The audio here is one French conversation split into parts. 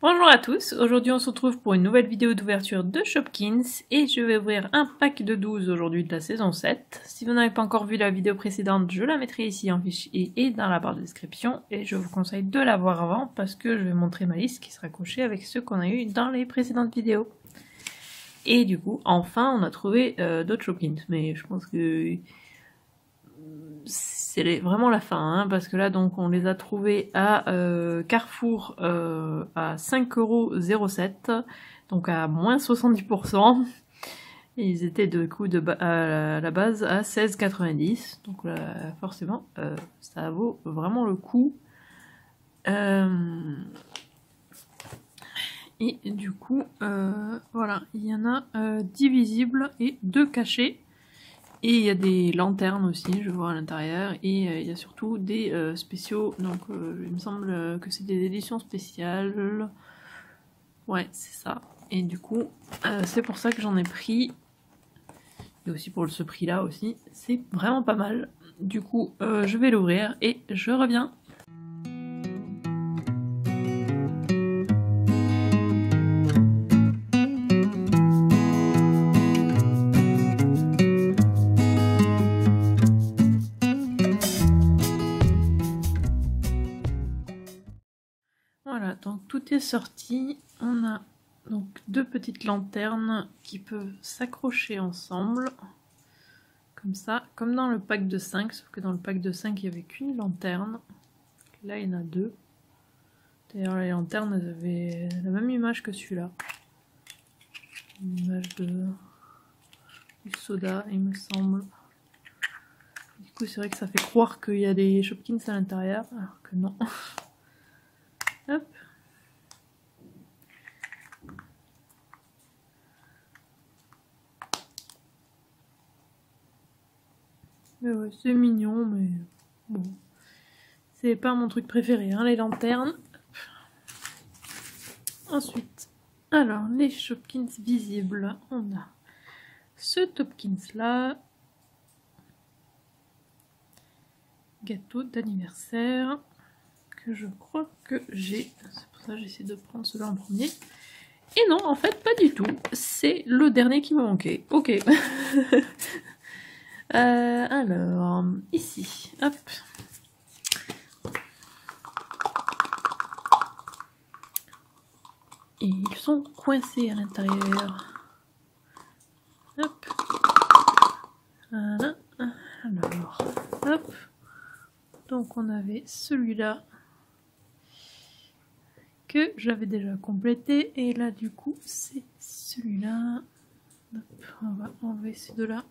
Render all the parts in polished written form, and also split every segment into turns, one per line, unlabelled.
Bonjour à tous, aujourd'hui on se retrouve pour une nouvelle vidéo d'ouverture de Shopkins et je vais ouvrir un pack de 12 aujourd'hui de la saison 7. Si vous n'avez pas encore vu la vidéo précédente, je la mettrai ici en fichier et dans la barre de description et je vous conseille de la voir avant parce que je vais montrer ma liste qui sera cochée avec ceux qu'on a eu dans les précédentes vidéos. Et du coup, enfin on a trouvé d'autres Shopkins, mais je pense que c'est vraiment la fin, hein, parce que là donc on les a trouvés à Carrefour à 5,07€, donc à moins 70%. Et ils étaient de coup à la base à 16,90, donc là, forcément ça vaut vraiment le coup. Et du coup, voilà, il y en a 10 visibles et 2 cachés. Et il y a des lanternes aussi, je vois à l'intérieur, et il y a surtout des spéciaux, donc il me semble que c'est des éditions spéciales. Ouais, c'est ça. Et du coup, c'est pour ça que j'en ai pris. Et aussi pour ce prix-là aussi, c'est vraiment pas mal. Du coup, je vais l'ouvrir et je reviens. Voilà, donc tout est sorti. On a donc deux petites lanternes qui peuvent s'accrocher ensemble. Comme ça, comme dans le pack de 5, sauf que dans le pack de 5, il n'y avait qu'une lanterne. Là, il y en a deux. D'ailleurs, les lanternes, elles avaient la même image que celui-là. Une image du soda, il me semble. Du coup, c'est vrai que ça fait croire qu'il y a des Shopkins à l'intérieur, alors que non. Hop. Mais ouais, c'est mignon, mais bon. C'est pas mon truc préféré, hein, les lanternes. Ensuite, alors, les Shopkins visibles. On a ce Topkins là. Gâteau d'anniversaire. Que je crois que j'ai. C'est pour ça que j'essaie de prendre celui-là en premier. Et non, en fait, pas du tout. C'est le dernier qui m'a manqué. Ok. Alors, ici, hop. Et ils sont coincés à l'intérieur. Hop. Voilà. Alors, hop. Donc on avait celui-là que j'avais déjà complété. Et là, du coup, c'est celui-là. On va enlever ces deux-là.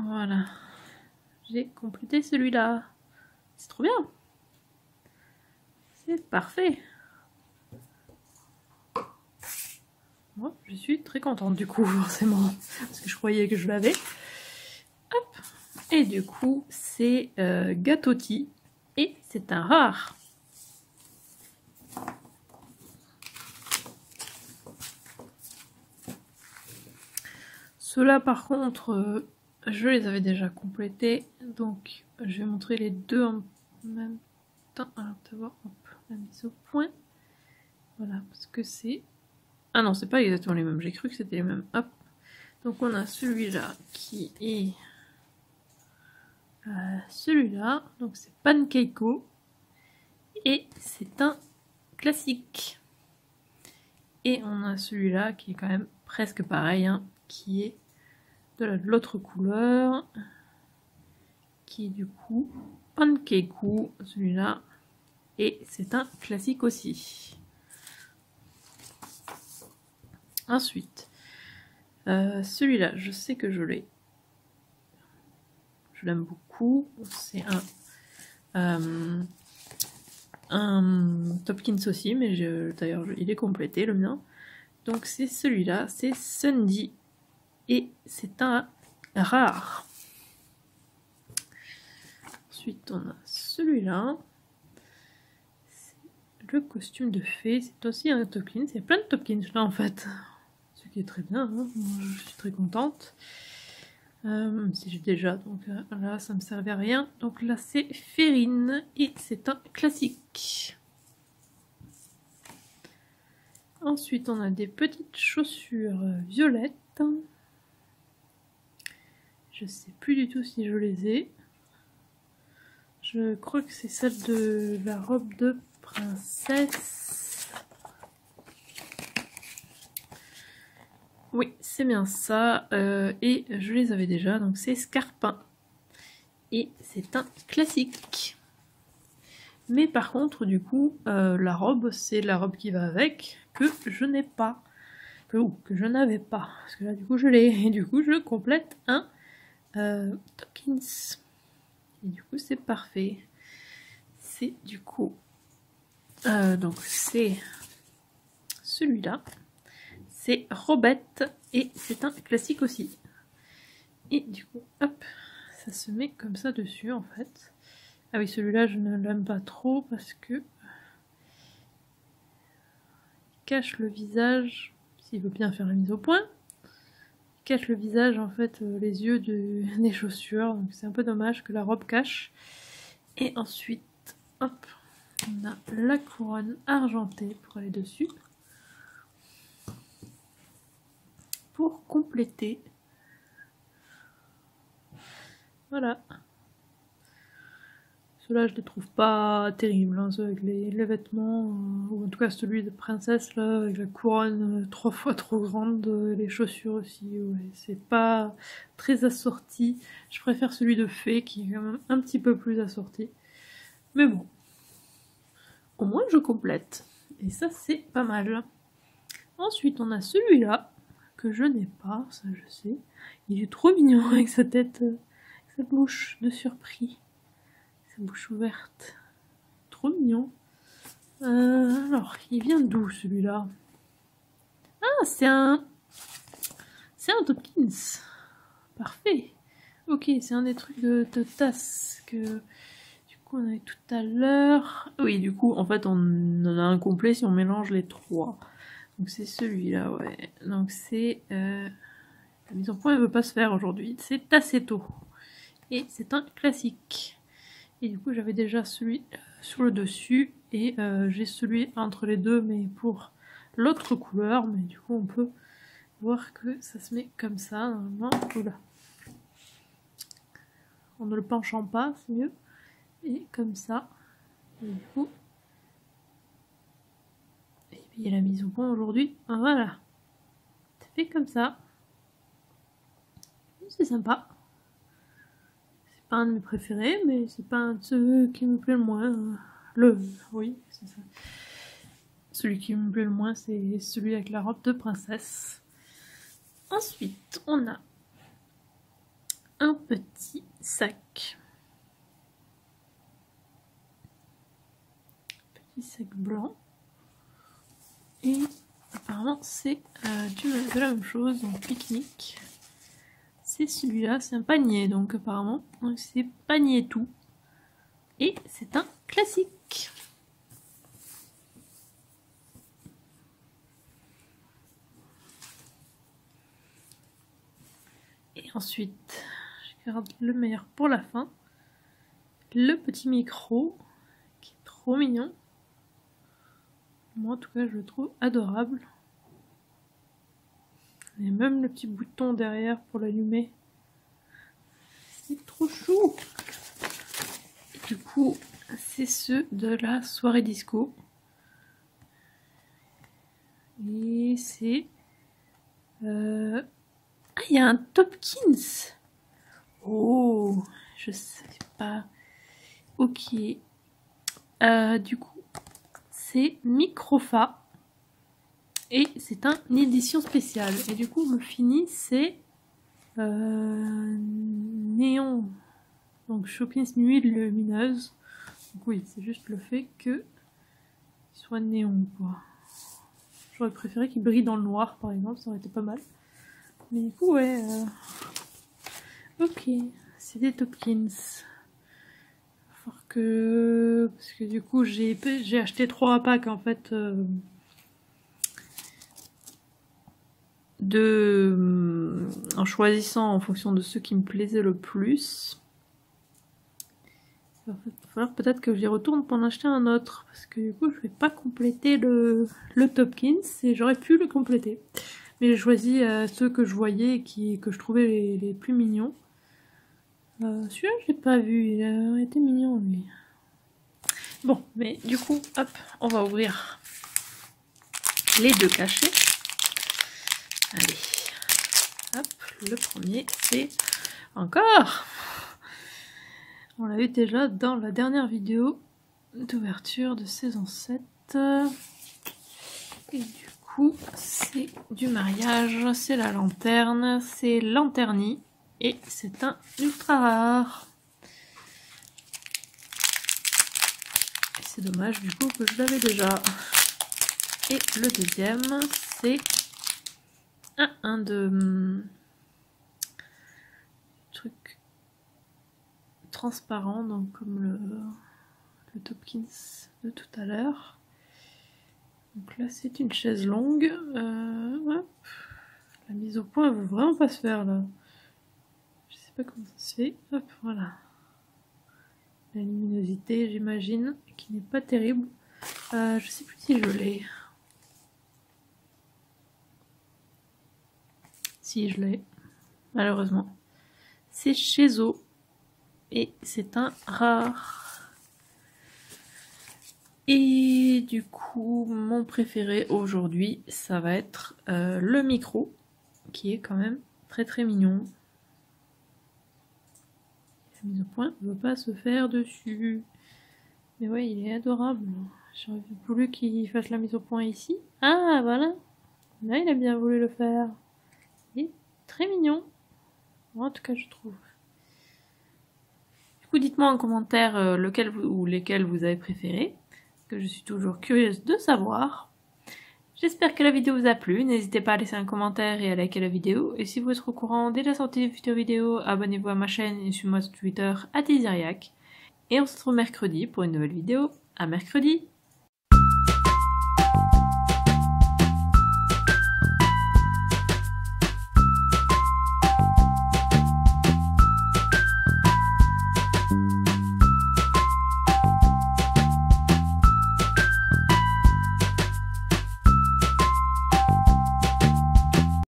Voilà. J'ai complété celui-là. C'est trop bien. C'est parfait. Bon, je suis très contente du coup, forcément, parce que je croyais que je l'avais. Hop. Et du coup, c'est Gâteauti, et c'est un rare. Ceux-là, par contre, je les avais déjà complétés, donc je vais montrer les deux en même temps. Alors, d'abord, hop, la mise au point. Voilà, parce que c'est... Ah non, c'est pas exactement les mêmes, j'ai cru que c'était les mêmes. Hop. Donc on a celui-là qui est... celui-là, donc c'est Pankeiko. Et c'est un classique. Et on a celui-là qui est quand même presque pareil, hein, qui est de l'autre couleur, qui est du coup Pankeiku, celui-là, et c'est un classique aussi. Ensuite, celui-là, je sais que je l'ai. Je l'aime beaucoup. C'est un Topkins aussi, mais d'ailleurs il est complété le mien. Donc c'est celui-là, c'est Sundy. Et c'est un rare. Ensuite, on a celui-là. C'est le costume de fée. C'est aussi un Topkins. Il y a plein de Topkins là en fait. Ce qui est très bien. Hein. Moi, je suis très contente. Même si j'ai déjà, donc là ça me servait à rien. Donc là c'est Férine et c'est un classique. Ensuite on a des petites chaussures violettes. Je sais plus du tout si je les ai. Je crois que c'est celle de la robe de princesse. Oui, c'est bien ça. Et je les avais déjà, donc c'est Scarpin. Et c'est un classique. Mais par contre, du coup, la robe, c'est la robe qui va avec, que je n'ai pas. Que je n'avais pas. Parce que là, du coup, je l'ai. Et du coup, je complète un Tokins. Et du coup, c'est parfait. C'est du coup... donc, c'est celui-là. C'est Robette. Et c'est un classique aussi. Et du coup, hop, ça se met comme ça dessus, en fait. Ah oui, celui-là, je ne l'aime pas trop parce que... il cache le visage, s'il veut bien faire la mise au point. Il cache le visage, en fait, les yeux des chaussures. Donc c'est un peu dommage que la robe cache. Et ensuite, hop, on a la couronne argentée pour aller dessus. Pour compléter. Voilà. Ceux-là, je les trouve pas terribles, hein, ceux avec les vêtements, ou en tout cas celui de princesse, là, avec la couronne 3 fois trop grande, les chaussures aussi, ouais, c'est pas très assorti. Je préfère celui de fée, qui est quand même un petit peu plus assorti. Mais bon, au moins je complète, et ça c'est pas mal. Ensuite, on a celui-là, que je n'ai pas, ça je sais. Il est trop mignon avec sa tête, sa bouche de surpris. Bouche ouverte, trop mignon. Alors, il vient d'où celui-là? Ah, c'est un Topkins. Parfait. Ok, c'est un des trucs de tasse que du coup on avait tout à l'heure. Oui, du coup, en fait, on en a un complet si on mélange les trois. Donc c'est celui-là, ouais. Donc c'est la mise au point, elle veut pas se faire aujourd'hui. C'est Tassetto et c'est un classique. Et du coup, j'avais déjà celui sur le dessus et j'ai celui entre les deux, mais pour l'autre couleur. Mais du coup, on peut voir que ça se met comme ça, normalement. Oula. En ne le penchant pas, c'est mieux. Et comme ça. Et du coup, et puis il y a la mise au point aujourd'hui. Voilà. C'est fait comme ça. C'est sympa. Pas un de mes préférés, mais c'est pas un de ceux qui me plaît le moins. Oui, c'est ça. Celui qui me plaît le moins, c'est celui avec la robe de princesse. Ensuite, on a un petit sac. Petit sac blanc. Et apparemment, c'est de la même chose, donc pique-nique. C'est celui-là, c'est un panier, donc apparemment, c'est panier tout. Et c'est un classique. Et ensuite, je garde le meilleur pour la fin. Le petit micro, qui est trop mignon. Moi, en tout cas, je le trouve adorable. Il y a même le petit bouton derrière pour l'allumer. C'est trop chou! Et du coup, c'est ceux de la soirée disco. Et c'est... Ah, il y a un Topkins! Oh, je sais pas. Ok. Du coup, c'est Microfa. Et c'est une édition spéciale. Et du coup, le fini, c'est néon. Donc, Chopin's Nuit lumineuse. Donc oui, c'est juste le fait que il soit néon, quoi. J'aurais préféré qu'il brille dans le noir, par exemple, ça aurait été pas mal. Mais du coup, ouais. Ok, c'est des Topkins. Parce que du coup, j'ai acheté 3 packs, en fait... en choisissant en fonction de ceux qui me plaisaient le plus. Il va falloir peut-être que j'y retourne pour en acheter un autre, parce que du coup je vais pas compléter le Topkins, et j'aurais pu le compléter. Mais j'ai choisi ceux que je voyais et que je trouvais les plus mignons. Celui-là je l'ai pas vu, il a été mignon lui. Bon, mais du coup, hop, on va ouvrir les deux cachets. Allez, hop, le premier c'est encore. On l'a vu déjà dans la dernière vidéo d'ouverture de saison 7. Et du coup, c'est du mariage, c'est la lanterne, c'est Lanterny et c'est un ultra rare. C'est dommage du coup que je l'avais déjà. Et le deuxième, c'est un de truc transparent, donc comme le Topkins de tout à l'heure. Donc là c'est une chaise longue. Ouais. La mise au point elle veut vraiment pas se faire là. Je sais pas comment ça se fait. Hop, voilà. La luminosité j'imagine qui n'est pas terrible. Je sais plus si je l'ai. Si je l'ai, malheureusement. C'est chez Zo et c'est un rare. Et du coup, mon préféré aujourd'hui, ça va être le micro, qui est quand même très très mignon. La mise au point ne veut pas se faire dessus. Mais ouais, il est adorable. J'aurais voulu qu'il fasse la mise au point ici. Ah, voilà. Là, il a bien voulu le faire. Il est très mignon. En tout cas, je trouve. Du coup, dites-moi en commentaire lequel ou lesquels vous avez préféré. Que je suis toujours curieuse de savoir. J'espère que la vidéo vous a plu. N'hésitez pas à laisser un commentaire et à liker la vidéo. Et si vous êtes au courant dès la sortie des futures vidéos, abonnez-vous à ma chaîne et suivez-moi sur Twitter @Isiriac. Et on se retrouve mercredi pour une nouvelle vidéo. À mercredi!